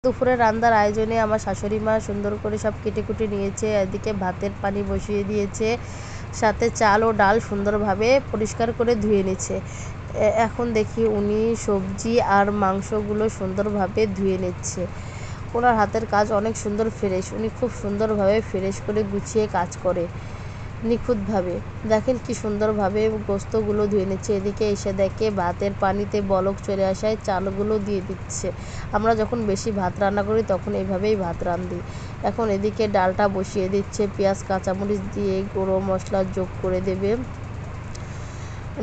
দুপুরে রান্নার আয়োজনে আমার শাশুড়ি মা সুন্দর করে সব কেটে কুটে নিয়েছে। এদিকে ভাতের পানি বসিয়ে দিয়েছে, সাথে চাল ও ডাল সুন্দরভাবে পরিষ্কার করে ধুয়ে নিচ্ছে। এখন দেখি উনি সবজি আর মাংসগুলো সুন্দরভাবে ধুয়ে নিচ্ছে। ওনার হাতের কাজ অনেক সুন্দর, ফ্রেশ। উনি খুব সুন্দরভাবে ফ্রেশ করে গুছিয়ে কাজ করে নিখুঁতভাবে। দেখেন কি সুন্দরভাবে গোস্তগুলো ধুয়ে নিচ্ছে। এদিকে এসে দেখে ভাতের পানিতে বলক চলে আসায় চালগুলো দিয়ে দিচ্ছে। আমরা যখন বেশি ভাত রান্না করি তখন এইভাবেই ভাত রাঁধি। এখন এদিকে ডালটা বসিয়ে দিচ্ছে, পেঁয়াজ কাঁচামরিচ দিয়ে গুঁড়ো মশলা যোগ করে দেবে।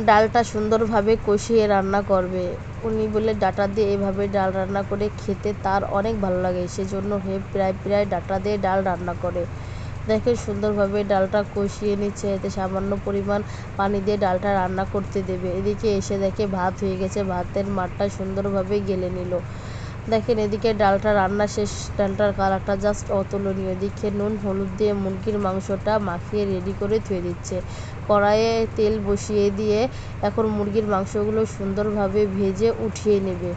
ডালটা সুন্দরভাবে কষিয়ে রান্না করবে। উনি বলে ডাঁটা দিয়ে এভাবে ডাল রান্না করে খেতে তার অনেক ভালো লাগে, সেজন্য প্রায় ডাঁটা দিয়ে ডাল রান্না করে। দেখে সুন্দরভাবে ডালটা কষিয়ে নিচ্ছে। এতে সামান্য পরিমাণ পানি দিয়ে ডালটা রান্না করতে দেবে। এদিকে এসে দেখে ভাত হয়ে গেছে, ভাতের মাঠটা সুন্দরভাবে গেলে নিল। দেখেন এদিকে ডালটা রান্না শেষ, ডালটার কালারটা জাস্ট অতুলনীয়। এদিকে নুন হলুদ দিয়ে মুরগির মাংসটা মাখিয়ে রেডি করে ধুয়ে দিচ্ছে। কড়াইয়ে তেল বসিয়ে দিয়ে এখন মুরগির মাংসগুলো সুন্দরভাবে ভেজে উঠিয়ে নেবে,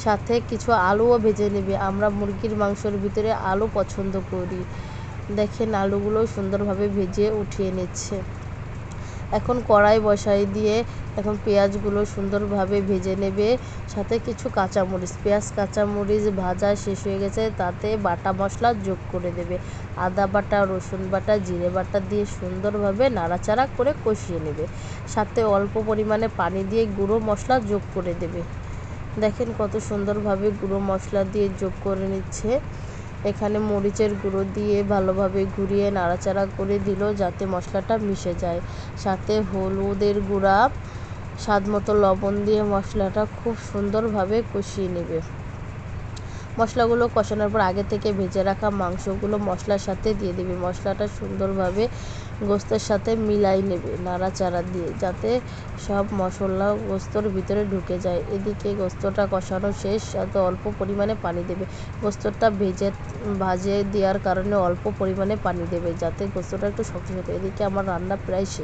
সাথে কিছু আলুও ভেজে নেবে। আমরা মুরগির মাংসের ভিতরে আলু পছন্দ করি। দেখেন আলুগুলো সুন্দরভাবে ভেজে উঠিয়ে নিচ্ছে। এখন কড়াই বসাই দিয়ে এখন পেঁয়াজগুলো সুন্দরভাবে ভেজে নেবে, সাথে কিছু কাঁচামরিচ। পেঁয়াজ কাঁচামরিচ ভাজা শেষ হয়ে গেছে, তাতে বাটা মশলা যোগ করে দেবে। আদা বাটা, রসুন বাটা, জিরে বাটা দিয়ে সুন্দরভাবে নাড়াচাড়া করে কষিয়ে নেবে। সাথে অল্প পরিমাণে পানি দিয়ে গুঁড়ো মশলা যোগ করে দেবে। দেখেন কত সুন্দরভাবে গুঁড়ো মশলা দিয়ে যোগ করে নিচ্ছে। এখানে মরিচের গুঁড়ো দিয়ে ভালোভাবে ঘুরিয়ে নাড়াচাড়া করে দিল যাতে মশলাটা মিশে যায়। সাথে হলুদের গুঁড়া, স্বাদমতো লবণ দিয়ে মশলাটা খুব সুন্দরভাবে কষিয়ে নেবে। মশলাগুলো কষানোর পর আগে থেকে ভেজে রাখা মাংসগুলো মশলার সাথে দিয়ে দেবে। মশলাটা সুন্দরভাবে গোস্তের সাথে মিলাই নেবে নাড়াচাড়া দিয়ে, যাতে সব মশলা গোস্তর ভিতরে ঢুকে যায়। এদিকে গোস্তটা কষানো শেষ, সাথে অল্প পরিমাণে পানি দেবে। গোস্তটা ভাজে দেওয়ার কারণে অল্প পরিমাণে পানি দেবে, যাতে গোস্তটা একটু শক্ত থাকে। এদিকে আমার রান্না প্রায় শেষ।